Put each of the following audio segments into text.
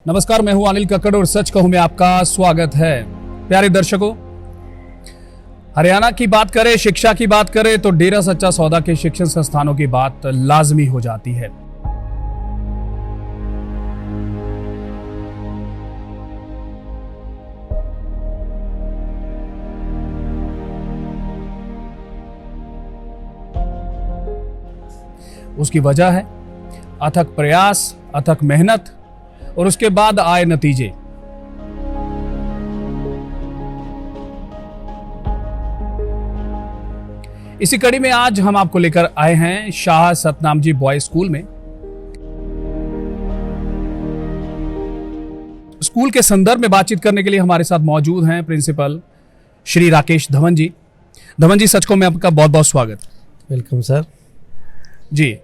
नमस्कार, मैं हूं अनिल कक्कड़ और सच कहूं में आपका स्वागत है। प्यारे दर्शकों, हरियाणा की बात करें, शिक्षा की बात करें तो डेरा सच्चा सौदा के शिक्षण संस्थानों की बात लाजमी हो जाती है। उसकी वजह है अथक प्रयास, अथक मेहनत और उसके बाद आए नतीजे। इसी कड़ी में आज हम आपको लेकर आए हैं शाह सतनामजी बॉयज स्कूल में। स्कूल के संदर्भ में बातचीत करने के लिए हमारे साथ मौजूद हैं प्रिंसिपल श्री राकेश धवन जी। धवन जी, सच को में आपका बहुत बहुत स्वागत। वेलकम सर जी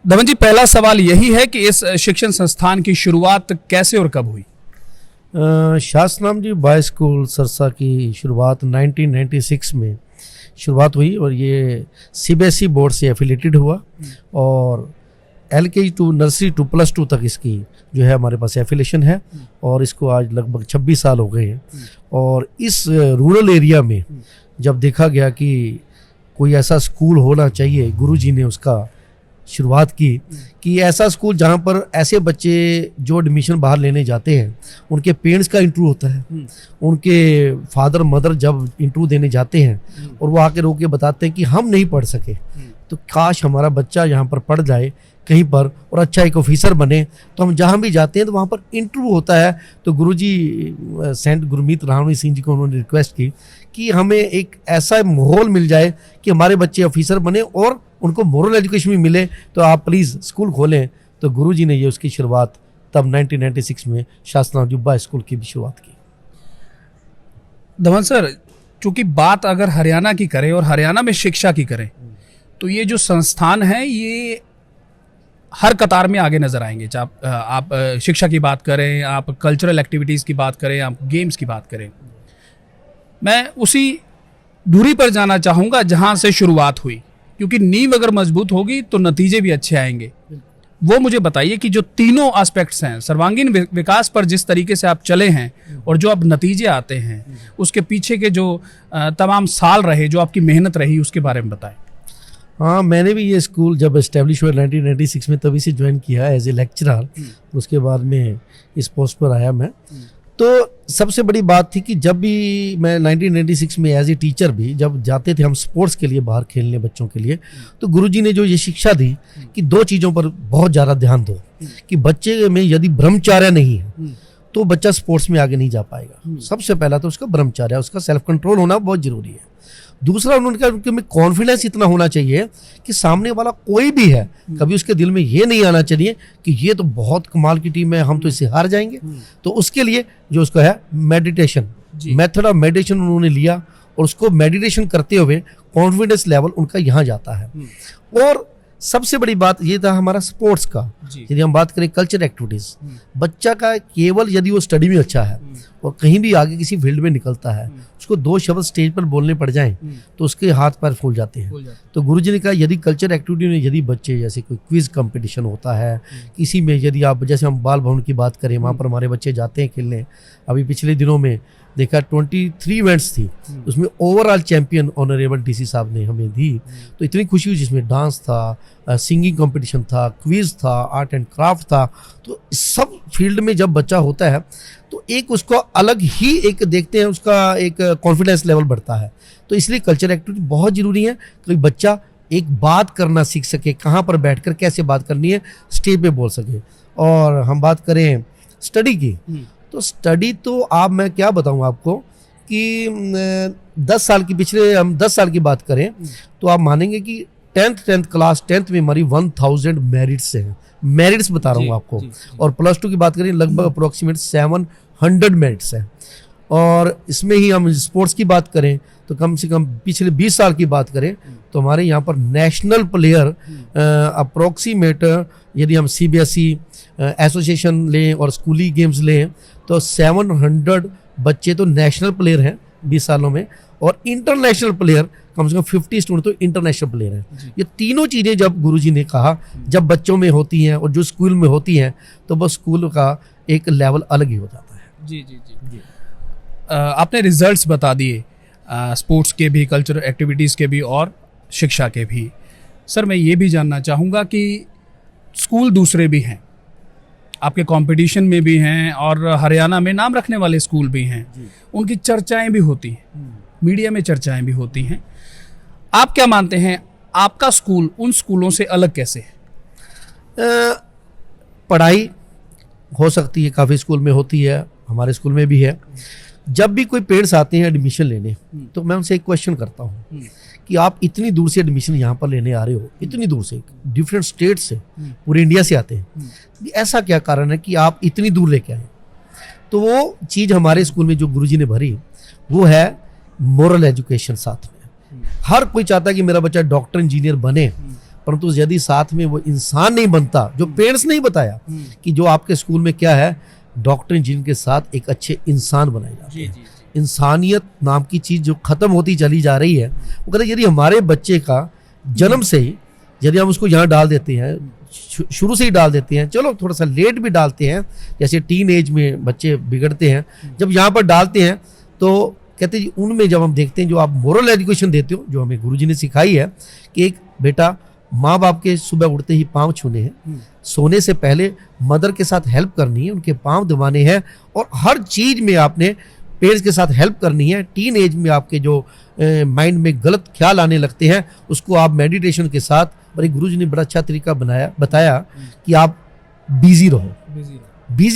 धवन जी, पहला सवाल यही है कि इस शिक्षण संस्थान की शुरुआत कैसे और कब हुई? शाह सतनामजी बॉयज स्कूल सरसा की शुरुआत 1996 में शुरुआत हुई और ये सीबीएसई बोर्ड से एफिलेटेड हुआ और LKG टू नर्सरी टू +2 तक इसकी जो है हमारे पास एफिलेशन है और इसको आज लगभग 26 साल हो गए हैं। और इस रूरल एरिया में जब देखा गया कि कोई ऐसा स्कूल होना चाहिए, गुरुजी ने उसका शुरुआत की कि ऐसा स्कूल जहाँ पर ऐसे बच्चे जो एडमिशन बाहर लेने जाते हैं उनके पेरेंट्स का इंटरव्यू होता है, उनके फादर मदर जब इंटरव्यू देने जाते हैं और वो आके रोक के बताते हैं कि हम नहीं पढ़ सके, तो काश हमारा बच्चा यहाँ पर पढ़ जाए कहीं पर और अच्छा एक ऑफिसर बने। तो हम जहाँ भी जाते हैं तो वहाँ पर इंटरव्यू होता है। तो गुरुजी सेंट गुरमीत राहणी सिंह जी को उन्होंने रिक्वेस्ट की कि हमें एक ऐसा माहौल मिल जाए कि हमारे बच्चे ऑफिसर बने और उनको मोरल एजुकेशन भी मिले, तो आप प्लीज़ स्कूल खोलें। तो गुरुजी ने ये उसकी शुरुआत तब 1996 में शाह सतनामजी बॉयज स्कूल की भी शुरुआत की। धवन सर, चूंकि बात अगर हरियाणा की करें और हरियाणा में शिक्षा की करें तो ये जो संस्थान है ये हर कतार में आगे नजर आएंगे। चाहे आप शिक्षा की बात करें, आप कल्चरल एक्टिविटीज़ की बात करें, आप गेम्स की बात करें। मैं उसी दूरी पर जाना चाहूँगा जहाँ से शुरुआत हुई, क्योंकि नींव अगर मजबूत होगी तो नतीजे भी अच्छे आएंगे। वो मुझे बताइए कि जो तीनों एस्पेक्ट्स हैं, सर्वांगीण विकास पर जिस तरीके से आप चले हैं और जो अब नतीजे आते हैं, उसके पीछे के जो तमाम साल रहे, जो आपकी मेहनत रही, उसके बारे में बताएं। हाँ, मैंने भी ये स्कूल जब इस्टेब्लिश हुआ 1996 में तभी से ज्वाइन किया एज ए लेक्चरर। उसके बाद में इस पोस्ट पर आया मैं। तो सबसे बड़ी बात थी कि जब भी मैं 1996 में एज ए टीचर भी जब जाते थे हम स्पोर्ट्स के लिए बाहर खेलने बच्चों के लिए, तो गुरुजी ने जो ये शिक्षा दी कि दो चीज़ों पर बहुत ज़्यादा ध्यान दो कि बच्चे में यदि ब्रह्मचर्य नहीं है तो बच्चा स्पोर्ट्स में आगे नहीं जा पाएगा। सबसे पहला तो उसका ब्रह्मचर्य, उसका सेल्फ कंट्रोल होना बहुत ज़रूरी है। दूसरा, उन्होंने कहा उनके में कॉन्फिडेंस इतना होना चाहिए कि सामने वाला कोई भी है कभी उसके दिल में ये नहीं आना चाहिए कि ये तो बहुत कमाल की टीम है, हम तो इससे हार जाएंगे। तो उसके लिए जो उसका है मेडिटेशन, मेथड ऑफ मेडिटेशन उन्होंने लिया और उसको मेडिटेशन करते हुए कॉन्फिडेंस लेवल उनका यहाँ जाता है। और सबसे बड़ी बात ये था हमारा स्पोर्ट्स का। यदि हम बात करें कल्चर एक्टिविटीज, बच्चा का केवल यदि वो स्टडी में अच्छा है और कहीं भी आगे किसी फील्ड में निकलता है, उसको दो शब्द स्टेज पर बोलने पड़ जाएं तो उसके हाथ पैर फूल जाते हैं। तो गुरुजी ने कहा यदि कल्चर एक्टिविटी में यदि बच्चे जैसे कोई क्विज कंपटीशन होता है, किसी में यदि आप जैसे हम बाल भवन की बात करें, वहाँ पर हमारे बच्चे जाते हैं खेलने। अभी पिछले दिनों में देखा 23 इवेंट्स थी, उसमें ओवरऑल चैंपियन ऑनरेबल DC साहब ने हमें दी। तो इतनी खुशी हुई, जिसमें डांस था, सिंगिंग कंपटीशन था, क्विज था, आर्ट एंड क्राफ्ट था। तो सब फील्ड में जब बच्चा होता है तो एक उसको अलग ही एक देखते हैं, उसका एक कॉन्फिडेंस लेवल बढ़ता है। तो इसलिए कल्चर एक्टिविटी बहुत ज़रूरी है कि बच्चा एक बात करना सीख सके, कहाँ पर बैठकर कैसे बात करनी है, स्टेज पे बोल सके। और हम बात करें स्टडी की, तो स्टडी तो आप मैं क्या बताऊं आपको कि 10 साल की पिछले हम 10 साल की बात करें तो आप मानेंगे कि 10th क्लास 10th में हमारी 1000 मेरिट्स हैं। मेरिट्स बता रहा हूँ आपको। और +2 की बात करें लगभग अप्रोक्सीमेट 700 मेरिट्स हैं। और इसमें ही हम स्पोर्ट्स की बात करें तो कम से कम पिछले 20 साल की बात करें तो हमारे यहाँ पर नेशनल प्लेयर अप्रोक्सीमेट यदि हम CBSE एसोसिएशन लें और स्कूली गेम्स लें तो 700 बच्चे तो नेशनल प्लेयर हैं 20 सालों में, और इंटरनेशनल प्लेयर कम से कम 50 स्टूडेंट तो इंटरनेशनल प्लेयर हैं। ये तीनों चीज़ें जब गुरुजी ने कहा, जब बच्चों में होती हैं और जो स्कूल में होती हैं, तो बस स्कूल का एक लेवल अलग ही हो जाता है। जी जी जी। आपने रिजल्ट्स बता दिए, स्पोर्ट्स के भी, कल्चरल एक्टिविटीज़ के भी और शिक्षा के भी। सर मैं ये भी जानना चाहूँगा कि स्कूल दूसरे भी हैं, आपके कंपटीशन में भी हैं और हरियाणा में नाम रखने वाले स्कूल भी हैं, उनकी चर्चाएं भी होती हैं, मीडिया में चर्चाएं भी होती हैं। आप क्या मानते हैं, आपका स्कूल उन स्कूलों से अलग कैसे है? पढ़ाई हो सकती है, काफ़ी स्कूल में होती है, हमारे स्कूल में भी है। जब भी कोई पेरेंट्स आते हैं एडमिशन लेने, तो मैं उनसे एक क्वेश्चन करता हूँ कि आप इतनी दूर से एडमिशन यहाँ पर लेने आ रहे हो, इतनी दूर से, डिफरेंट स्टेट से, पूरे इंडिया से आते हैं, ऐसा क्या कारण है कि आप इतनी दूर लेके आए? तो वो चीज़ हमारे स्कूल में जो गुरुजी ने भरी, वो है मोरल एजुकेशन। साथ में हर कोई चाहता है कि मेरा बच्चा डॉक्टर इंजीनियर बने, परंतु यदि साथ में वो इंसान नहीं बनता, जो पेरेंट्स नहीं बताया कि जो आपके स्कूल में क्या है, डॉक्टर इंजीनियर के साथ एक अच्छे इंसान बनाए जाते हैं। इंसानियत नाम की चीज़ जो खत्म होती चली जा रही है, वो कहते हैं यदि हमारे बच्चे का जन्म से ही यदि हम उसको यहाँ डाल देते हैं, शुरू से ही डाल देते हैं, चलो थोड़ा सा लेट भी डालते हैं, जैसे टीन एज में बच्चे बिगड़ते हैं, जब यहाँ पर डालते हैं तो कहते हैं उनमें जब हम देखते हैं, जो आप मोरल एजुकेशन देते हो, जो हमें गुरुजी ने सिखाई है कि एक बेटा, माँ बाप के सुबह उठते ही पाँव छूने हैं, सोने से पहले मदर के साथ हेल्प करनी है, उनके पाँव दबाने हैं, और हर चीज़ में आपने पेरेंट्स के साथ हेल्प करनी है। टीन एज में आपके जो माइंड में गलत ख्याल आने लगते हैं, उसको आप मेडिटेशन के साथ, बड़े गुरुजी ने बड़ा अच्छा तरीका बताया कि आप बिजी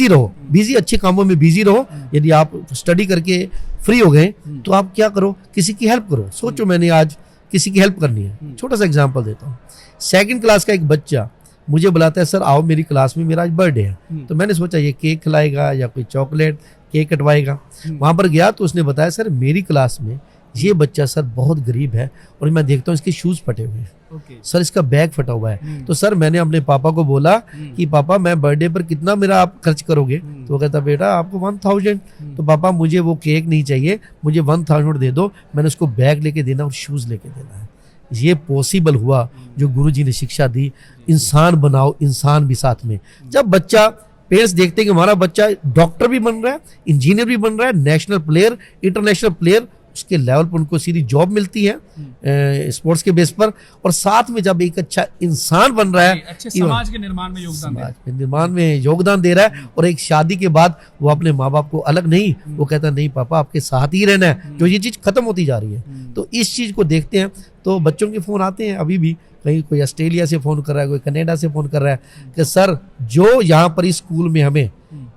रहो, बिजी अच्छे कामों में बिजी रहो। यदि आप स्टडी करके फ्री हो गए तो आप क्या करो, किसी की हेल्प करो। सोचो मैंने आज किसी की हेल्प करनी है, छोटा सा एग्जांपल देता हूँ। 2nd क्लास का एक बच्चा मुझे बुलाता है, सर आओ मेरी क्लास में, मेरा आज बर्थडे है। तो मैंने सोचा ये केक खिलाएगा या कोई चॉकलेट केक कटवाएगा। वहाँ पर गया तो उसने बताया, सर मेरी क्लास में ये बच्चा सर बहुत गरीब है और मैं देखता हूँ इसके शूज़ फटे हुए हैं, सर इसका बैग फटा हुआ है। तो सर मैंने अपने पापा को बोला कि पापा मैं बर्थडे पर कितना मेरा आप खर्च करोगे? तो वो कहता बेटा आपको 1000। तो पापा मुझे वो केक नहीं चाहिए, मुझे 1000 दे दो, मैंने उसको बैग लेके देना और शूज़ लेके देना है। ये पॉसिबल हुआ जो गुरुजी ने शिक्षा दी, इंसान बनाओ, इंसान भी साथ में। जब बच्चा, पेरेंट्स देखते हैं कि हमारा बच्चा डॉक्टर भी बन रहा है, इंजीनियर भी बन रहा है, नेशनल प्लेयर, इंटरनेशनल प्लेयर, उसके लेवल पर उनको सीधी जॉब मिलती है स्पोर्ट्स के बेस पर, और साथ में जब एक अच्छा इंसान बन रहा है, अच्छे समाज के निर्माण में योगदान दे रहा है, और एक शादी के बाद वो अपने माँ बाप को अलग नहीं, वो कहता नहीं पापा आपके साथ ही रहना है, जो ये चीज़ खत्म होती जा रही है। तो इस चीज़ को देखते हैं तो बच्चों के फ़ोन आते हैं, अभी भी कहीं कोई ऑस्ट्रेलिया से फ़ोन कर रहा है, कोई कनाडा से फ़ोन कर रहा है कि सर जो यहाँ पर इस स्कूल में हमें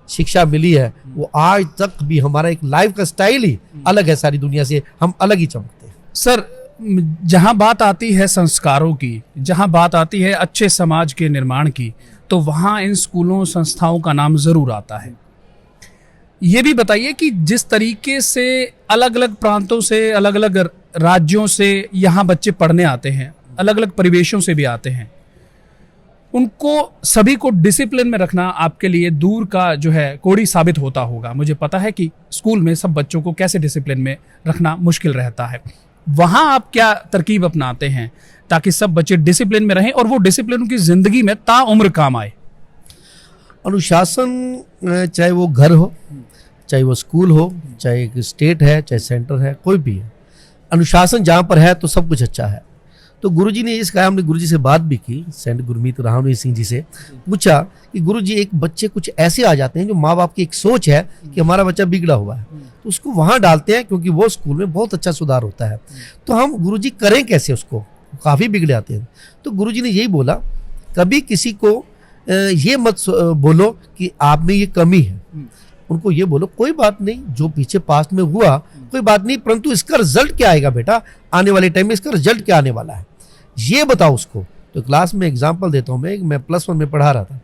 शिक्षा मिली है, वो आज तक भी हमारा एक लाइफ का स्टाइल ही अलग है, सारी दुनिया से हम अलग ही चमकते हैं। सर जहाँ बात आती है संस्कारों की, जहाँ बात आती है अच्छे समाज के निर्माण की, तो वहाँ इन स्कूलों संस्थाओं का नाम ज़रूर आता है। ये भी बताइए कि जिस तरीके से अलग अलग प्रांतों से, अलग अलग राज्यों से यहाँ बच्चे पढ़ने आते हैं, अलग अलग परिवेशों से भी आते हैं, उनको सभी को डिसिप्लिन में रखना आपके लिए दूर का जो है कोड़ी साबित होता होगा। मुझे पता है कि स्कूल में सब बच्चों को कैसे डिसिप्लिन में रखना मुश्किल रहता है। वहाँ आप क्या तरकीब अपनाते हैं ताकि सब बच्चे डिसिप्लिन में रहें और वो डिसिप्लिन उनकी ज़िंदगी में ताउम्र काम आए? अनुशासन, चाहे वो घर हो, चाहे वो स्कूल हो, चाहे एक स्टेट है, चाहे सेंटर है, कोई भी है, अनुशासन जहाँ पर है तो सब कुछ अच्छा है। तो गुरुजी ने इस कहा, हमने गुरुजी से बात भी की, सेंट गुरमीत राम सिंह जी से पूछा कि गुरुजी एक बच्चे कुछ ऐसे आ जाते हैं जो माँ बाप की एक सोच है कि हमारा बच्चा बिगड़ा हुआ है, तो उसको वहाँ डालते हैं क्योंकि वो स्कूल में बहुत अच्छा सुधार होता है, तो हम गुरुजी करें कैसे, उसको काफ़ी बिगड़े आते हैं। तो गुरुजी ने यही बोला, कभी किसी को ये मत बोलो कि आप में ये कमी है, उनको ये बोलो कोई बात नहीं, जो पीछे पास्ट में हुआ कोई बात नहीं, परंतु इसका रिजल्ट क्या आएगा बेटा, आने वाले टाइम में इसका रिजल्ट क्या आने वाला है, ये बताओ उसको। तो क्लास में एग्जांपल देता हूँ मैं +1 में पढ़ा रहा था,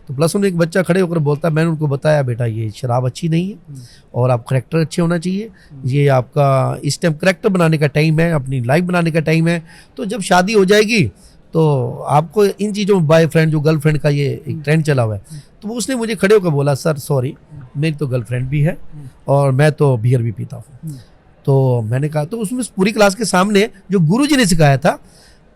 तो +1 में एक बच्चा खड़े होकर बोलता है, मैंने उनको बताया बेटा ये शराब अच्छी नहीं है और आप करेक्टर अच्छे होना चाहिए, ये आपका इस टाइम करेक्टर बनाने का टाइम है, अपनी लाइफ बनाने का टाइम है, तो जब शादी हो जाएगी तो आपको इन चीज़ों में, बॉयफ्रेंड जो गर्लफ्रेंड का ये एक ट्रेंड चला हुआ है, तो उसने मुझे खड़े होकर बोला, सर सॉरी मेरी तो गर्लफ्रेंड भी है और मैं तो बियर भी पीता हूँ। तो मैंने कहा, तो उसमें पूरी क्लास के सामने जो गुरुजी ने सिखाया था,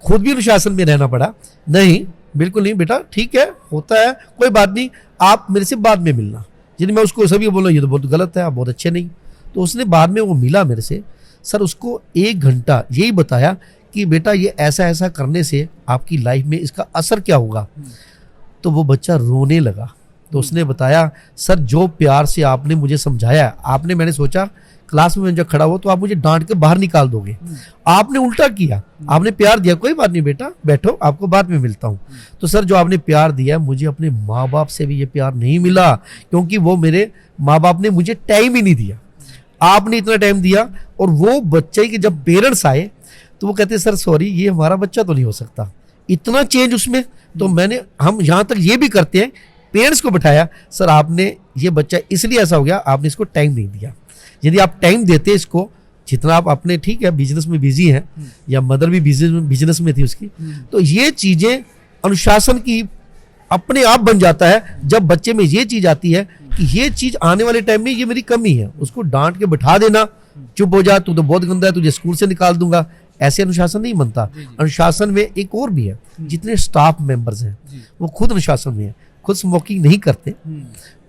खुद भी अनुशासन में रहना पड़ा। नहीं, बिल्कुल नहीं बेटा, ठीक है, होता है, कोई बात नहीं, आप मेरे से बाद में मिलना। जिन्हें मैं उसको सभी बोला ये तो बहुत गलत है, आप बहुत अच्छे नहीं। तो उसने बाद में वो मिला मेरे से, सर उसको 1 घंटा यही बताया कि बेटा ये ऐसा ऐसा करने से आपकी लाइफ में इसका असर क्या होगा। तो वो बच्चा रोने लगा। तो उसने बताया, सर जो प्यार से आपने मुझे समझाया, आपने, मैंने सोचा क्लास में जब खड़ा हो तो आप मुझे डांट के बाहर निकाल दोगे, आपने उल्टा किया, आपने प्यार दिया, कोई बात नहीं बेटा बैठो, आपको बाद में मिलता हूँ। तो सर जो आपने प्यार दिया, मुझे अपने माँ बाप से भी ये प्यार नहीं मिला, क्योंकि वो मेरे माँ बाप ने मुझे टाइम ही नहीं दिया, आपने इतना टाइम दिया। और वो बच्चे के जब पेरेंट्स आए तो वो कहते सर सॉरी, ये हमारा बच्चा तो नहीं हो सकता, इतना चेंज उसमें। तो हम यहाँ तक ये भी करते हैं, पेरेंट्स को बिठाया, सर आपने ये बच्चा इसलिए ऐसा हो गया, आपने इसको टाइम नहीं दिया। यदि आप टाइम देते इसको, जितना आप अपने, ठीक है बिजनेस में बिजी हैं, या मदर भी बिजनेस में थी उसकी, तो ये चीजें अनुशासन की अपने आप बन जाता है। जब बच्चे में ये चीज आती है कि ये चीज आने वाले टाइम में ये मेरी कमी है, उसको डांट के बिठा देना, चुप हो जा, तू तो बहुत गंदा है, तुझे स्कूल से निकाल दूंगा, ऐसे अनुशासन नहीं बनता। अनुशासन में एक और भी है, जितने स्टाफ मेंबर्स हैं वो खुद अनुशासन में है, खुद स्मोकिंग नहीं करते,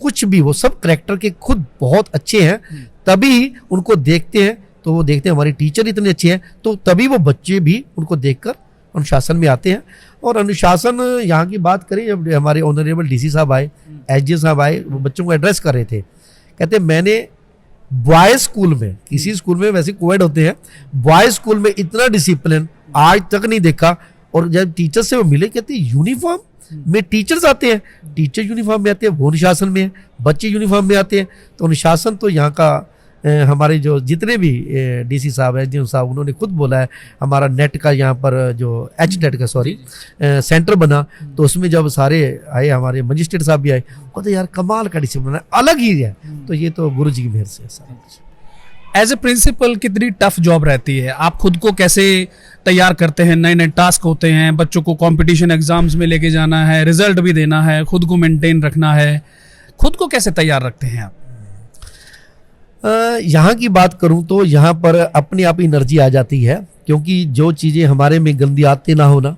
कुछ भी, वो सब करेक्टर के खुद बहुत अच्छे हैं, तभी उनको देखते हैं तो वो देखते हैं हमारे टीचर इतने अच्छे हैं, तो तभी वो बच्चे भी उनको देखकर अनुशासन में आते हैं। और अनुशासन यहाँ की बात करें, जब हमारे ऑनरेबल डीसी साहब आए, एसडी साहब आए, वो बच्चों को एड्रेस कर रहे थे, कहते मैंने बॉयज स्कूल में, किसी स्कूल में वैसे कोएड होते हैं, बॉयज स्कूल में इतना डिसिप्लिन आज तक नहीं देखा। और जब टीचर से वो मिले, कहते यूनिफॉर्म में टीचर्स आते हैं, टीचर यूनिफॉर्म में आते हैं, वो अनुशासन में है, बच्चे यूनिफॉर्म में आते हैं। तो अनुशासन तो यहाँ का हमारे जो जितने भी डीसी साहब है, एसडीएम साहब, उन्होंने खुद बोला है, हमारा नेट का यहाँ पर जो नेट का सेंटर बना, तो उसमें जब सारे आए, हमारे मजिस्ट्रेट साहब भी आए, कहते यार कमाल का डिसिप्लिन है, अलग ही है। तो ये तो गुरु जी की मेहर से है सारा कुछ। एज ए प्रिंसिपल कितनी टफ जॉब रहती है? आप खुद को कैसे तैयार करते हैं? नए नए टास्क होते हैं, बच्चों को कंपटीशन एग्जाम्स में लेके जाना है, रिजल्ट भी देना है, खुद को मेंटेन रखना है, खुद को कैसे तैयार रखते हैं आप? यहाँ की बात करूं तो यहाँ पर अपने आप एनर्जी आ जाती है, क्योंकि जो चीज़ें हमारे में गंदी आते ना होना,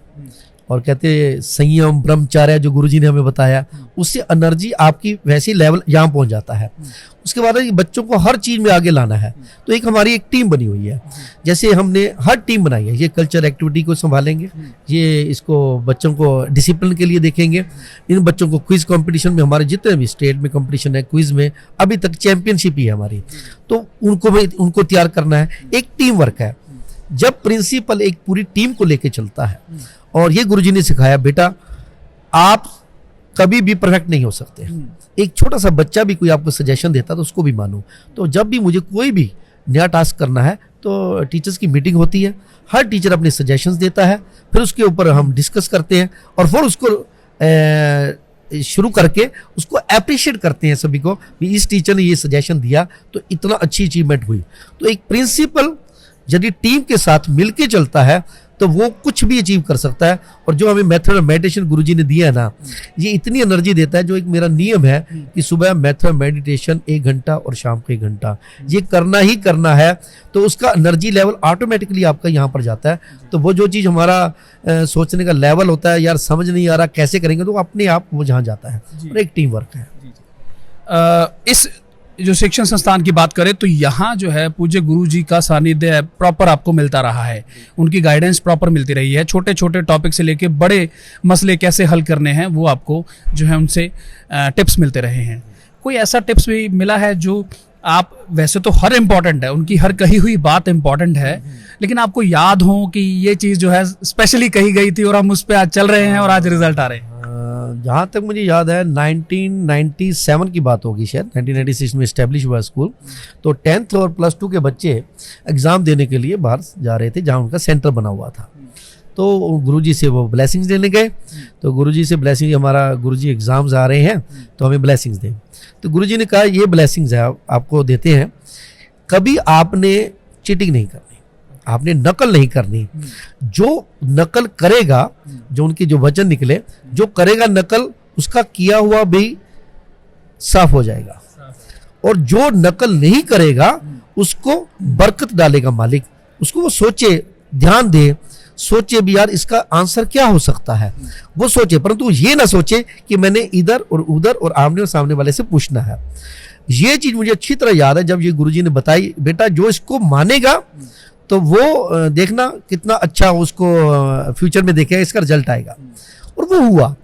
और कहते संयम ब्रह्मचर्य जो गुरुजी ने हमें बताया, उससे एनर्जी आपकी वैसी लेवल यहाँ पहुँच जाता है। उसके बाद बच्चों को हर चीज़ में आगे लाना है, तो एक हमारी एक टीम बनी हुई है, जैसे हमने हर टीम बनाई है, ये कल्चर एक्टिविटी को संभालेंगे, ये इसको बच्चों को डिसिप्लिन के लिए देखेंगे, इन बच्चों को क्विज कंपटीशन में, हमारे जितने भी स्टेट में कंपटीशन है क्विज में, अभी तक चैंपियनशिप ही है हमारी, तो उनको तैयार करना है, एक टीम वर्क है। जब प्रिंसिपल एक पूरी टीम को लेके चलता है, और ये गुरुजी ने सिखाया, बेटा आप कभी भी परफेक्ट नहीं हो सकते, एक छोटा सा बच्चा भी कोई आपको सजेशन देता तो उसको भी मानो। तो जब भी मुझे कोई भी नया टास्क करना है तो टीचर्स की मीटिंग होती है, हर टीचर अपने सजेशंस देता है, फिर उसके ऊपर हम डिस्कस करते हैं, और फिर उसको शुरू करके उसको अप्रिशिएट करते हैं सभी को, इस टीचर ने ये सजेशन दिया तो इतना अच्छी अचीवमेंट हुई। तो एक प्रिंसिपल यदि टीम के साथ मिलके चलता है तो वो कुछ भी अचीव कर सकता है। और जो हमें मेथड ऑफ मेडिटेशन गुरुजी ने दिया है ना, ये इतनी एनर्जी देता है। जो एक मेरा नियम है कि सुबह मेथड ऑफ मेडिटेशन 1 घंटा और शाम को 1 घंटा, ये करना ही करना है, तो उसका एनर्जी लेवल ऑटोमेटिकली आपका यहाँ पर जाता है। तो वो जो चीज़ हमारा सोचने का लेवल होता है, यार समझ नहीं आ रहा कैसे करेंगे, तो अपने आप वो जहाँ जाता है, और एक टीम वर्क है। इस जो शिक्षण संस्थान की बात करें तो यहाँ जो है पूज्य गुरु जी का सानिध्य प्रॉपर आपको मिलता रहा है, उनकी गाइडेंस प्रॉपर मिलती रही है। छोटे छोटे टॉपिक से लेके बड़े मसले कैसे हल करने हैं वो आपको जो है उनसे टिप्स मिलते रहे हैं। कोई ऐसा टिप्स भी मिला है जो आप, वैसे तो हर इम्पॉर्टेंट है, उनकी हर कही हुई बात इम्पॉर्टेंट है, लेकिन आपको याद हो कि ये चीज़ जो है स्पेशली कही गई थी और हम उस पर आज चल रहे हैं और आज रिजल्ट आ रहे हैं? जहाँ तक मुझे याद है 1997 की बात होगी शायद, 1996 में इस्टेब्लिश हुआ स्कूल। तो 10th और +2 के बच्चे एग्ज़ाम देने के लिए बाहर जा रहे थे, जहाँ उनका सेंटर बना हुआ था। तो गुरुजी से वो ब्लेसिंग्स लेने गए, तो गुरुजी से ब्लेसिंग, हमारा गुरुजी एग्ज़ाम्स आ रहे हैं तो हमें ब्लेसिंग्स दें। तो गुरुजी ने कहा ये ब्लेसिंग्स है, आपको देते हैं, कभी आपने चीटिंग नहीं करनी, आपने नकल नहीं करनी। जो नकल करेगा, जो उनके जो वचन निकले, जो करेगा नकल, उसका किया हुआ भी साफ हो जाएगा, और जो नकल नहीं करेगा उसको बरकत डालेगा मालिक। उसको वो सोचे, ध्यान दे, सोचे भी यार इसका आंसर क्या हो सकता है, वो सोचे, परंतु ये ना सोचे कि मैंने इधर और उधर और आमने और सामने वाले से पूछना है। ये चीज मुझे अच्छी तरह याद है जब ये गुरुजी ने बताई, बेटा जो इसको मानेगा तो वो देखना कितना अच्छा उसको फ्यूचर में देखेगा, इसका रिजल्ट आएगा। और वो हुआ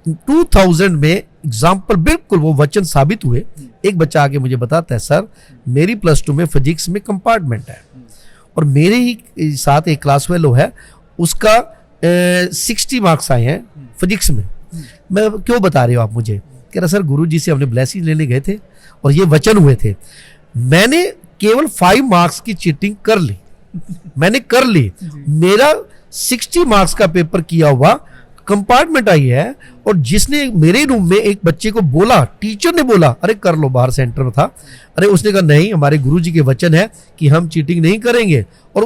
2000 में एग्जाम्पल बिल्कुल वो वचन साबित हुए। एक बच्चा आके मुझे बताता है, सर मेरी +2 में फिजिक्स में कंपार्टमेंट है और मेरे ही साथ एक क्लास फेलो है, उसका 60 मार्क्स आए हैं फिजिक्स में। मैं क्यों बता रहे हो आप मुझे? कह रहा सर गुरुजी से हमने ब्लेसिंग लेने गए थे और ये वचन हुए थे, मैंने केवल 5 मार्क्स की चीटिंग कर ली, मैंने कर ली, मेरा 60 मार्क्स का पेपर किया हुआ कंपार्टमेंट आई है। और जिसने मेरे रूम में एक बच्चे को बोला, टीचर ने बोला अरे कर लो, बाहर सेंटर में था, अरे उसने कहा नहीं हमारे गुरुजी के वचन है कि हम चीटिंग नहीं करेंगे, और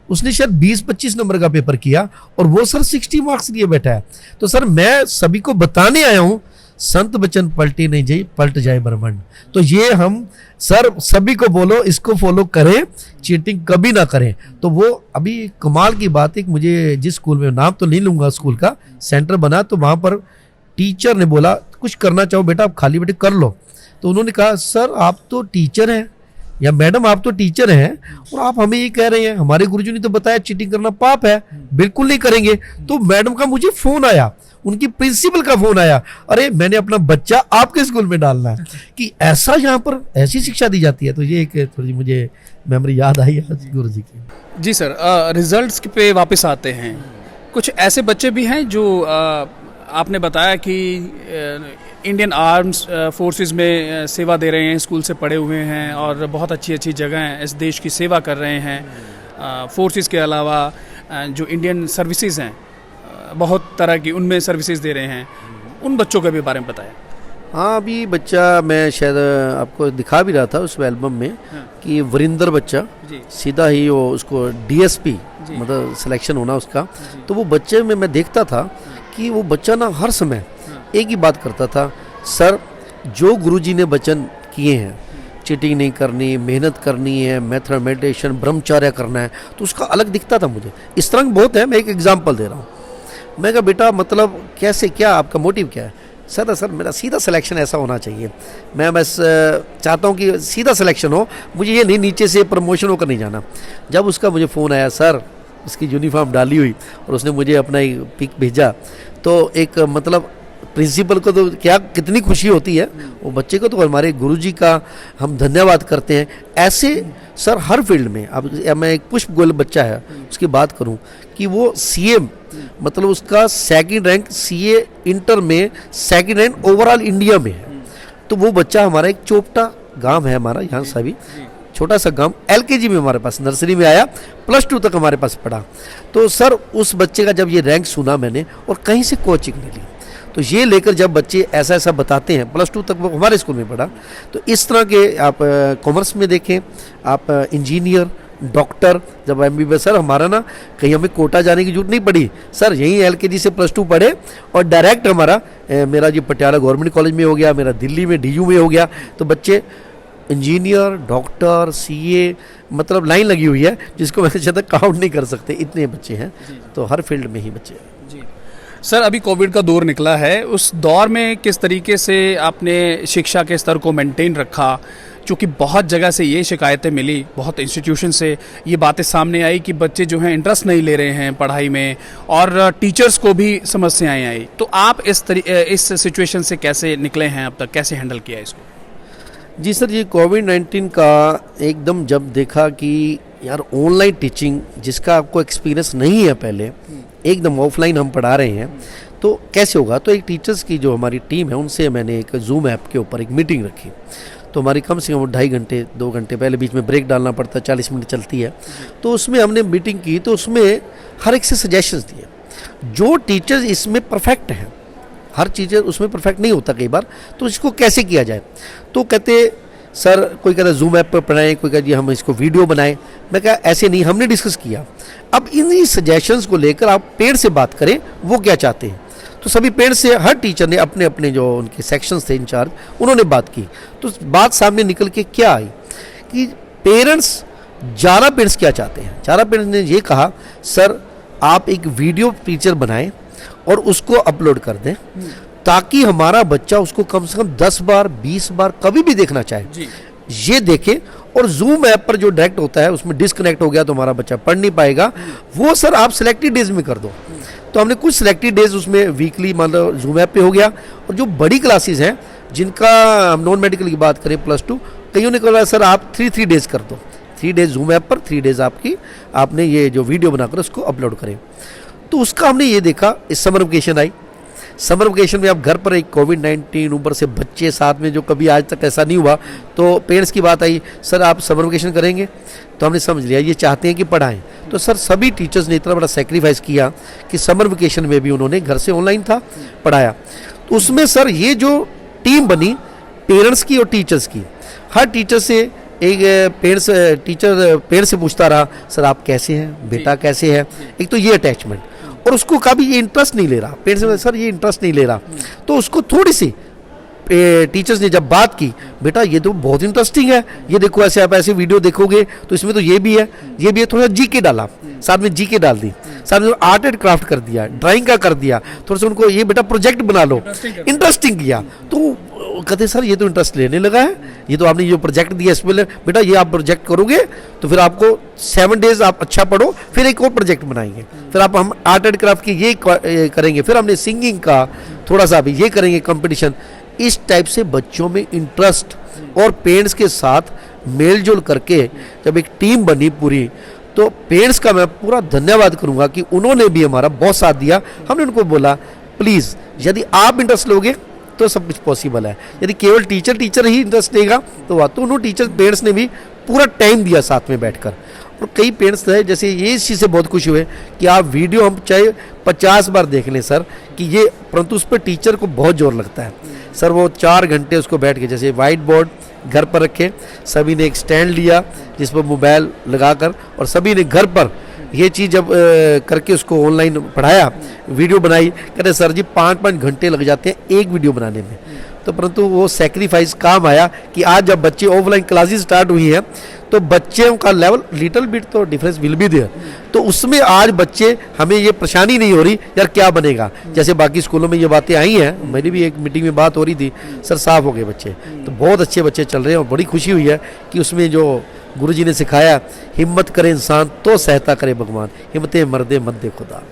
उसने शायद 20-25 नंबर का पेपर किया और वो सर 60 मार्क्स लिए बैठा है। तो सर मैं सभी को बताने आया हूं, संत बचन पलटे नहीं जाए, पलट जाए ब्रह्मांड। तो ये हम सर सभी को बोलो, इसको फॉलो करें, चीटिंग कभी ना करें। तो वो अभी कमाल की बात है, मुझे जिस स्कूल में, नाम तो नहीं लूंगा स्कूल का, सेंटर बना तो वहां पर टीचर ने बोला कुछ करना चाहो बेटा आप खाली बैठे कर लो। तो उन्होंने कहा सर आप तो टीचर हैं, या मैडम आप तो टीचर हैं और आप हमें ये कह रहे हैं, हमारे गुरुजी ने तो बताया चीटिंग करना पाप है, बिल्कुल नहीं करेंगे। तो मैडम का मुझे फोन आया, उनकी प्रिंसिपल का फोन आया, अरे मैंने अपना बच्चा आपके स्कूल में डालना है, कि ऐसा यहाँ पर ऐसी शिक्षा दी जाती है। तो ये एक थोड़ी मुझे मेमोरी याद आई आज गुरुजी की। जी सर, रिजल्ट्स पे वापस आते हैं। कुछ ऐसे बच्चे भी हैं जो आपने बताया कि इंडियन आर्म्स फोर्सेस में सेवा दे रहे हैं, स्कूल से पढ़े हुए हैं और बहुत अच्छी अच्छी जगह हैं, इस देश की सेवा कर रहे हैं। फोर्सेस के अलावा जो इंडियन सर्विसेज हैं बहुत तरह की, उनमें सर्विसेज दे रहे हैं, उन बच्चों के भी बारे में बताया। हाँ अभी बच्चा मैं शायद आपको दिखा भी रहा था उस एल्बम में, कि वरिंदर बच्चा सीधा ही वो उसको DSP मतलब सिलेक्शन होना उसका। तो वो बच्चे में मैं देखता था कि वो बच्चा ना हर समय एक ही बात करता था, सर जो गुरुजी ने वचन किए हैं, चीटिंग नहीं करनी, मेहनत करनी है, मेथड मेडिटेशन, ब्रह्मचर्य करना है, तो उसका अलग दिखता था मुझे। इस तरह बहुत है, मैं एक एग्जाम्पल दे रहा हूँ। मैं कहा बेटा मतलब कैसे, क्या आपका मोटिव क्या है? सर मेरा सीधा सिलेक्शन ऐसा होना चाहिए, मैं बस चाहता हूँ कि सीधा सिलेक्शन हो, मुझे ये नहीं नीचे से प्रमोशन होकर नहीं जाना। जब उसका मुझे फ़ोन आया, सर उसकी यूनिफॉर्म डाली हुई और उसने मुझे अपना एक पिक भेजा, तो एक मतलब प्रिंसिपल को तो क्या कितनी खुशी होती है, वो बच्चे को तो हमारे गुरुजी का हम धन्यवाद करते हैं। ऐसे सर हर फील्ड में, अब मैं एक पुष्प गोयल बच्चा है उसकी बात करूं कि वो CA मतलब उसका 2nd रैंक CA इंटर में 2nd रैंक ओवरऑल इंडिया में है। तो वो बच्चा हमारा एक चोपटा गांव है हमारा यहाँ सभी, छोटा सा गांव, LKG में हमारे पास, नर्सरी में आया, +2 तक हमारे पास पढ़ा। तो सर उस बच्चे का जब ये रैंक सुना मैंने और कहीं से कोचिंग नहीं ली, तो ये लेकर जब बच्चे ऐसा ऐसा बताते हैं, +2 तक वो हमारे स्कूल में पढ़ा। तो इस तरह के आप कॉमर्स में देखें, आप इंजीनियर, डॉक्टर, जब MBBS, सर हमारा ना कहीं हमें कोटा जाने की जरूरत नहीं पड़ी, सर यहीं LKG से +2 पढ़े और डायरेक्ट हमारा मेरा जो पटियाला गवर्नमेंट कॉलेज में हो गया, मेरा दिल्ली में DU में हो गया। तो बच्चे इंजीनियर, डॉक्टर, CA, मतलब लाइन लगी हुई है जिसको मैं शायद काउंट नहीं कर सकते, इतने बच्चे हैं। तो हर फील्ड में ही बच्चे हैं। जी सर, अभी कोविड का दौर निकला है, उस दौर में किस तरीके से आपने शिक्षा के स्तर को मेंटेन रखा? चूँकि बहुत जगह से ये शिकायतें मिली, बहुत इंस्टीट्यूशन से ये बातें सामने आई कि बच्चे जो हैं इंटरेस्ट नहीं ले रहे हैं पढ़ाई में और टीचर्स को भी समस्याएं आई। तो आप इस सिचुएशन से कैसे निकले हैं, अब तक कैसे हैंडल किया इसको? जी सर, ये कोविड-19 का एकदम जब देखा कि यार ऑनलाइन टीचिंग जिसका आपको एक्सपीरियंस नहीं है पहले, एकदम ऑफलाइन हम पढ़ा रहे हैं, तो कैसे होगा? तो एक टीचर्स की जो हमारी टीम है उनसे मैंने एक जूम ऐप के ऊपर एक मीटिंग रखी। तो हमारी कम से कम 2.5 घंटे 2 घंटे पहले बीच में ब्रेक डालना पड़ता है, 40 मिनट चलती है। तो उसमें हमने मीटिंग की, तो उसमें हर एक से सजेशंस दिए। जो टीचर्स इसमें परफेक्ट हैं, हर टीचर उसमें परफेक्ट नहीं होता कई बार, तो इसको कैसे किया जाए? तो कहते सर, कोई कहता जूम ऐप पर पढ़ाएं, कोई कहता हम इसको वीडियो बनाएं। मैं कहा ऐसे नहीं, हमने डिस्कस किया। अब इन सजेशंस को लेकर आप पेरेंट्स से बात करें, वो क्या चाहते हैं। तो सभी पेरेंट्स से हर टीचर ने अपने अपने जो उनके सेक्शंस थे इंचार्ज, उन्होंने बात की। तो बात सामने निकल के क्या आई कि पेरेंट्स, ज़्यादा पेरेंट्स क्या चाहते हैं, ज़्यादा पेरेंट्स ने ये कहा सर आप एक वीडियो टीचर बनाएं और उसको अपलोड कर दें ताकि हमारा बच्चा उसको कम से कम 10 बार 20 बार कभी भी देखना चाहे ये देखे। और जूम ऐप पर जो डायरेक्ट होता है उसमें डिस्कनेक्ट हो गया तो हमारा बच्चा पढ़ नहीं पाएगा, वो सर आप सिलेक्टेड डेज में कर दो। तो हमने कुछ सिलेक्टेड डेज उसमें वीकली मान लो जूम ऐप पे हो गया। और जो बड़ी क्लासेस हैं जिनका हम नॉन मेडिकल की बात करें +2, कईयों ने कहा सर आप 3 डेज कर दो, 3 डेज जूम ऐप पर, 3 डेज आपने ये जो वीडियो बनाकर उसको अपलोड करें। तो उसका हमने ये देखा, इस summer vacation I, summer vacation में आप घर पर एक कोविड-19 ऊपर से बच्चे साथ में, जो कभी आज तक ऐसा नहीं हुआ, तो पेरेंट्स की बात आई सर आप समर वेकेशन करेंगे, तो हमने समझ लिया ये चाहते हैं कि पढ़ाएं। तो सर सभी टीचर्स ने इतना बड़ा सेक्रीफाइस किया कि समर वेकेशन में भी उन्होंने घर से ऑनलाइन था पढ़ाया। तो उसमें सर ये जो टीम बनी पेरेंट्स की और टीचर्स की, हर टीचर से एक पेरेंट्स से पूछता रहा सर आप कैसे हैं, बेटा कैसे है, एक तो ये अटैचमेंट, और उसको कभी ये इंटरेस्ट नहीं ले रहा, पेरेंट्स से सर ये इंटरेस्ट नहीं ले रहा। तो उसको थोड़ी सी टीचर्स ने जब बात की, बेटा ये तो बहुत इंटरेस्टिंग है, ये देखो ऐसे आप ऐसे वीडियो देखोगे तो इसमें तो ये भी है, ये भी है, थोड़ा जीके डाला, साथ में जीके डाल दी, साथ में आर्ट एंड क्राफ्ट कर दिया, ड्राइंग का कर दिया, थोड़ा सा उनको ये बेटा प्रोजेक्ट बना लो, इंटरेस्टिंग किया। तो कहते सर ये तो इंटरेस्ट लेने लगा है, ये तो आपने जो प्रोजेक्ट दिया इसमें बेटा ये आप प्रोजेक्ट करोगे तो फिर आपको 7 डेज आप अच्छा पढ़ो, फिर एक और प्रोजेक्ट बनाएंगे, फिर हम आर्ट एंड क्राफ्ट की ये करेंगे, फिर हमने सिंगिंग का थोड़ा सा भी ये करेंगे कंपटीशन। इस टाइप से बच्चों में इंटरेस्ट और पेरेंट्स के साथ मेलजोल करके जब एक टीम बनी पूरी, तो पेरेंट्स का मैं पूरा धन्यवाद करूंगा कि उन्होंने भी हमारा बहुत साथ दिया। हमने उनको बोला प्लीज़ यदि आप इंटरेस्ट लोगे तो सब कुछ पॉसिबल है, यदि केवल टीचर ही इंटरेस्ट लेगा तो वह तो उन्होंने पेरेंट्स ने भी पूरा टाइम दिया साथ में बैठकर। और कई पेरेंट्स है जैसे ये इस चीज़ से बहुत खुश हुए कि आप वीडियो हम चाहे 50 बार देख लें सर कि ये, परंतु उस पर टीचर को बहुत जोर लगता है सर। वो 4 घंटे उसको बैठ के, जैसे वाइट बोर्ड घर पर रखे, सभी ने एक स्टैंड लिया जिस पर मोबाइल लगाकर, और सभी ने घर पर ये चीज़ जब करके उसको ऑनलाइन पढ़ाया, वीडियो बनाई। कहते सर जी 5-5 घंटे लग जाते हैं एक वीडियो बनाने में। तो परंतु वो सेक्रीफाइस काम आया कि आज जब बच्चे ऑफलाइन क्लासेस स्टार्ट हुई हैं तो बच्चों का लेवल लिटिल बिट तो डिफरेंस विल बी देयर, तो उसमें आज बच्चे, हमें ये परेशानी नहीं हो रही यार क्या बनेगा, जैसे बाकी स्कूलों में ये बातें आई हैं। मेरी भी एक मीटिंग में बात हो रही थी, सर साफ हो गए बच्चे, तो बहुत अच्छे बच्चे चल रहे हैं और बड़ी खुशी हुई है कि उसमें जो गुरुजी ने सिखाया, हिम्मत करे इंसान तो सहता करे भगवान, हिम्मते मर्दे मद्दे खुदा।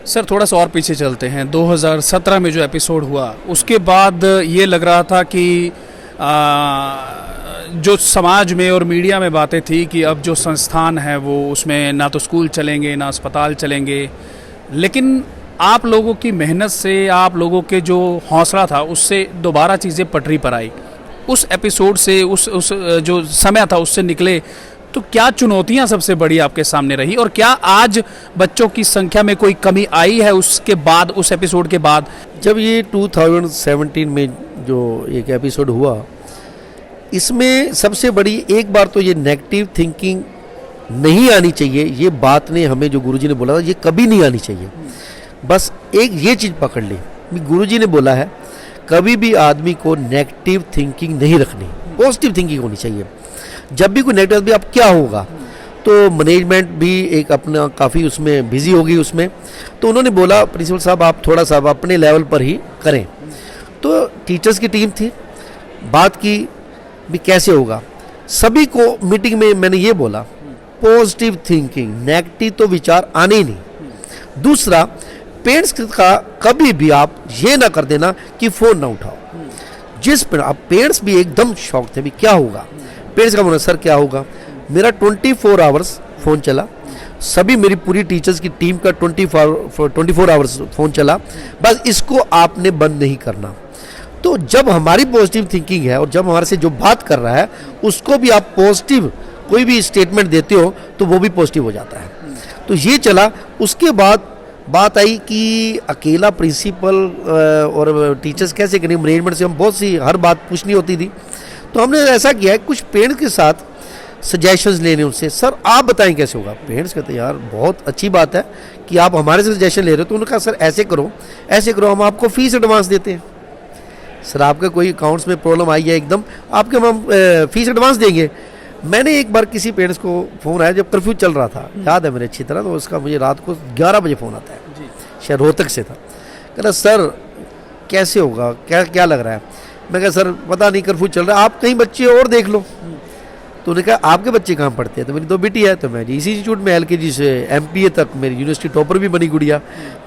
सर थोड़ा सा और पीछे चलते हैं, 2017 में जो एपिसोड हुआ उसके बाद ये लग रहा था कि जो समाज में और मीडिया में बातें थी कि अब जो संस्थान है वो उसमें ना तो स्कूल चलेंगे ना अस्पताल चलेंगे, लेकिन आप लोगों की मेहनत से, आप लोगों के जो हौसला था उससे दोबारा चीज़ें पटरी पर आई। उस एपिसोड से उस जो समय था उससे निकले तो क्या चुनौतियां सबसे बड़ी आपके सामने रही, और क्या आज बच्चों की संख्या में कोई कमी आई है उसके बाद, उस एपिसोड के बाद? जब ये 2017 में जो एक एपिसोड हुआ, इसमें सबसे बड़ी एक बार तो ये नेगेटिव थिंकिंग नहीं आनी चाहिए, ये बात ने हमें जो गुरुजी ने बोला था ये कभी नहीं आनी चाहिए। बस एक ये चीज़ पकड़ ली, गुरुजी ने बोला है कभी भी आदमी को नेगेटिव थिंकिंग नहीं रखनी, पॉजिटिव थिंकिंग होनी चाहिए। जब भी कोई नेगेटिव भी अब क्या होगा, तो मैनेजमेंट भी एक अपना काफ़ी उसमें बिजी होगी उसमें, तो उन्होंने बोला प्रिंसिपल साहब आप थोड़ा सा अपने लेवल पर ही करें। तो टीचर्स की टीम थी, बात की भी कैसे होगा, सभी को मीटिंग में मैंने ये बोला पॉजिटिव थिंकिंग, नेगेटिव तो विचार आने ही नहीं। दूसरा, पेरेंट्स का कभी भी आप ये ना कर देना कि फ़ोन ना उठाओ। जिस पर आप पेरेंट्स भी एकदम शौक थे भी क्या होगा, पेरेंट्स का बोला सर क्या होगा, मेरा 24 आवर्स फ़ोन चला, सभी मेरी पूरी टीचर्स की टीम का 24 आवर्स फ़ोन चला, बस इसको आपने बंद नहीं करना। तो जब हमारी पॉजिटिव थिंकिंग है और जब हमारे से जो बात कर रहा है उसको भी आप पॉजिटिव कोई भी स्टेटमेंट देते हो तो वो भी पॉजिटिव हो जाता है। तो ये चला। उसके बाद बात आई कि अकेला प्रिंसिपल और टीचर्स कैसे करें, मैनेजमेंट से हम बहुत सी हर बात पूछनी होती थी। तो हमने ऐसा किया है कुछ पेरेंट्स के साथ सजेशंस लेने उनसे, सर आप बताएं कैसे होगा। पेरेंट्स कहते हैं यार बहुत अच्छी बात है कि आप हमारे से सजेशन ले रहे हो। तो उन्होंने कहा सर ऐसे करो हम आपको फीस एडवांस देते हैं। सर आपका कोई अकाउंट्स में प्रॉब्लम आई है एकदम, आपके हम फीस एडवांस देंगे। मैंने एक बार किसी पेरेंट्स को फ़ोन आया जब कर्फ्यू चल रहा था, याद है मेरे अच्छी तरह, तो उसका मुझे रात को 11 बजे फ़ोन आता है, शायद रोहतक से था। कह रहा सर कैसे होगा, क्या क्या लग रहा है। मैं कहा सर पता नहीं, कर्फ्यू चल रहा है, आप कहीं बच्चे और देख लो। तो उन्होंने कहा आपके बच्चे कहाँ पढ़ते हैं, तो मेरी 2 बेटी है, तो मैं इसी इंस्टीट्यूट में LKG से MPA तक मेरी यूनिवर्सिटी टॉपर भी बनी गुड़िया,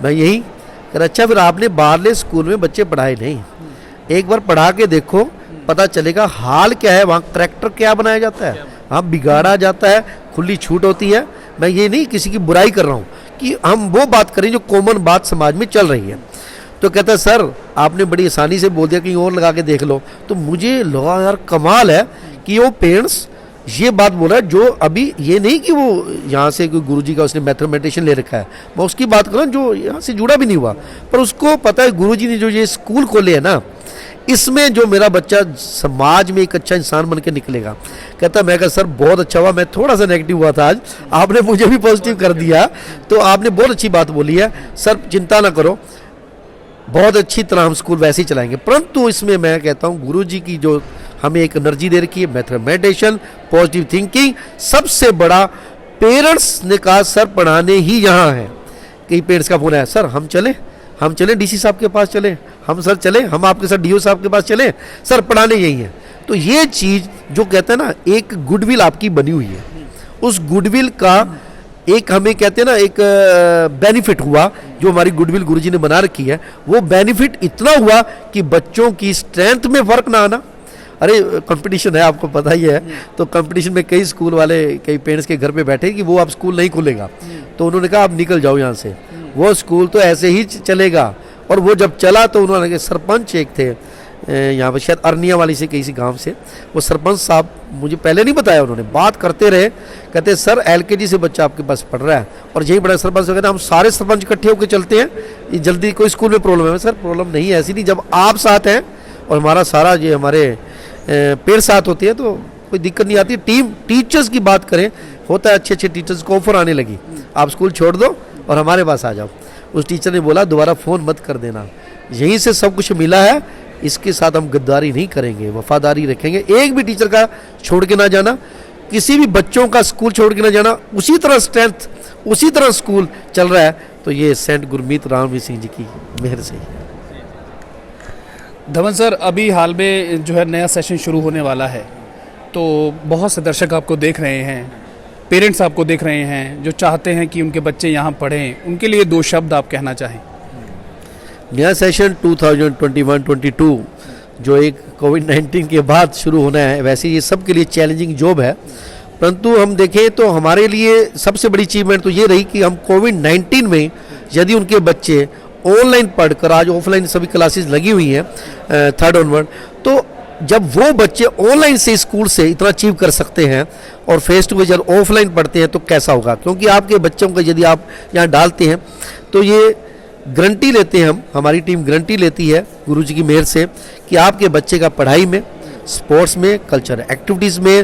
मैं यही। कह रहा अच्छा फिर आपने बाहरले स्कूल में बच्चे पढ़ाए नहीं, एक बार पढ़ा के देखो, पता चलेगा हाल क्या है, वहाँ करैक्टर क्या बनाया जाता है, वहाँ बिगाड़ा जाता है, खुली छूट होती है। मैं ये नहीं किसी की बुराई कर रहा हूँ, कि हम वो बात करें जो कॉमन बात समाज में चल रही है। तो कहता है सर आपने बड़ी आसानी से बोल दिया कहीं और लगा के देख लो। तो मुझे लगा यार कमाल है कि वो पेरेंट्स ये बात बोल रहा है, जो अभी ये नहीं कि वो यहाँ से कोई गुरुजी का उसने मैथमेटिशियन ले रखा है, मैं उसकी बात कर रहा हूँ जो यहाँ से जुड़ा भी नहीं हुआ, पर उसको पता है गुरुजी ने जो ये स्कूल खोले है ना, इसमें जो मेरा बच्चा समाज में एक अच्छा इंसान बन के निकलेगा। कहता मैं कहा सर बहुत अच्छा हुआ, मैं थोड़ा सा नेगेटिव हुआ था आज, आपने मुझे भी पॉजिटिव कर दिया, तो आपने बहुत अच्छी बात बोली है। सर चिंता ना करो, बहुत अच्छी तरह हम स्कूल वैसे ही चलाएंगे, परंतु इसमें मैं कहता हूँ गुरुजी की जो हमें एक एनर्जी दे रखी है, मैथमेटिशियन, पॉजिटिव थिंकिंग, सबसे बड़ा पेरेंट्स ने कहा सर पढ़ाने ही यहाँ है। कई पेरेंट्स का फोन आया सर हम चले DC साहब के पास चले, हम सर चले, हम आपके साथ DO साहब के पास चले, सर पढ़ाने यही है। तो ये चीज़ जो कहते हैं ना, एक गुडविल आपकी बनी हुई है, उस गुडविल का एक हमें कहते हैं ना एक बेनिफिट हुआ, जो हमारी गुडविल गुरुजी ने बना रखी है, वो बेनिफिट इतना हुआ कि बच्चों की स्ट्रेंथ में फ़र्क ना आना। अरे कंपटीशन है आपको पता ही है, तो कंपटीशन में कई स्कूल वाले कई पेरेंट्स के घर पे बैठे कि वो अब स्कूल नहीं खुलेगा, तो उन्होंने कहा आप निकल जाओ यहाँ से, वो स्कूल तो ऐसे ही चलेगा। और वो जब चला तो उन्होंने सरपंच एक थे यहाँ पर शायद अरनिया वाली से किसी गांव से, वो सरपंच साहब मुझे पहले नहीं बताया, उन्होंने बात करते रहे, कहते सर LKG से बच्चा आपके पास पढ़ रहा है और यही बड़ा सरपंच कहते हम सारे सरपंच इकट्ठे होकर चलते हैं, ये जल्दी कोई स्कूल में प्रॉब्लम है। सर प्रॉब्लम नहीं है, ऐसी नहीं, जब आप साथ हैं और हमारा सारा ये हमारे पेड़ साथ होते हैं तो कोई दिक्कत नहीं आती। टीचर्स की बात करें, होता है अच्छे अच्छे टीचर्स को ऑफर आने लगी, आप स्कूल छोड़ दो और हमारे पास आ जाओ। उस टीचर ने बोला दोबारा फ़ोन मत कर देना, यहीं से सब कुछ मिला है, इसके साथ हम गद्दारी नहीं करेंगे, वफादारी रखेंगे, एक भी टीचर का छोड़ के ना जाना, किसी भी बच्चों का स्कूल छोड़ के ना जाना, उसी तरह स्ट्रेंथ उसी तरह स्कूल चल रहा है। तो ये सेंट गुरमीत रामवीर सिंह जी की मेहर से ही। धवन सर अभी हाल में जो है नया सेशन शुरू होने वाला है, तो बहुत से दर्शक आपको देख रहे हैं, पेरेंट्स आपको देख रहे हैं जो चाहते हैं कि उनके बच्चे यहाँ पढ़ें, उनके लिए 2 शब्द आप कहना चाहें। नया सेशन 2021-22 जो एक कोविड-19 के बाद शुरू होना है, वैसे ये सब के लिए चैलेंजिंग जॉब है, परंतु हम देखें तो हमारे लिए सबसे बड़ी अचीवमेंट तो ये रही कि हम कोविड-19 में यदि उनके बच्चे ऑनलाइन पढ़कर, आज ऑफलाइन सभी क्लासेस लगी हुई हैं 3rd ऑनवर्ड, तो जब वो बच्चे ऑनलाइन से स्कूल से इतना अचीव कर सकते हैं और फेस टू फेस जब ऑफलाइन पढ़ते हैं तो कैसा होगा, क्योंकि आपके बच्चों को यदि आप यहाँ डालते हैं तो ये गारंटी लेते हैं, हमारी टीम गारंटी लेती है गुरुजी की मेहर से कि आपके बच्चे का पढ़ाई में, स्पोर्ट्स में, कल्चर एक्टिविटीज़ में,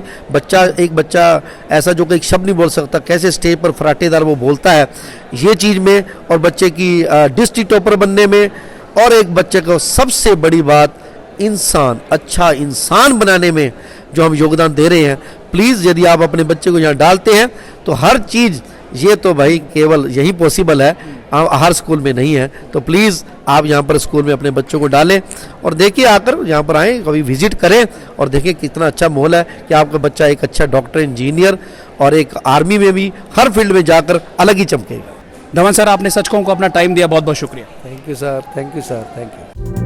एक बच्चा ऐसा जो कि एक शब्द नहीं बोल सकता, कैसे स्टेज पर फराटेदार वो बोलता है, ये चीज़ में, और बच्चे की डिस्ट्रिक्ट टॉपर बनने में, और एक बच्चे को सबसे बड़ी बात इंसान, अच्छा इंसान बनाने में जो हम योगदान दे रहे हैं। प्लीज़ यदि आप अपने बच्चे को यहाँ डालते हैं तो हर चीज़ ये तो भाई केवल यही पॉसिबल है, हर स्कूल में नहीं है, तो प्लीज़ आप यहाँ पर स्कूल में अपने बच्चों को डालें और देखिए, आकर यहाँ पर आएँ, कभी विजिट करें और देखें कितना अच्छा माहौल है कि आपका बच्चा एक अच्छा डॉक्टर, इंजीनियर और एक आर्मी में भी हर फील्ड में जाकर अलग ही चमकेगा। धवन सर आपने सच कहूं को अपना टाइम दिया, बहुत बहुत शुक्रिया। Thank you sir, thank you sir, thank you.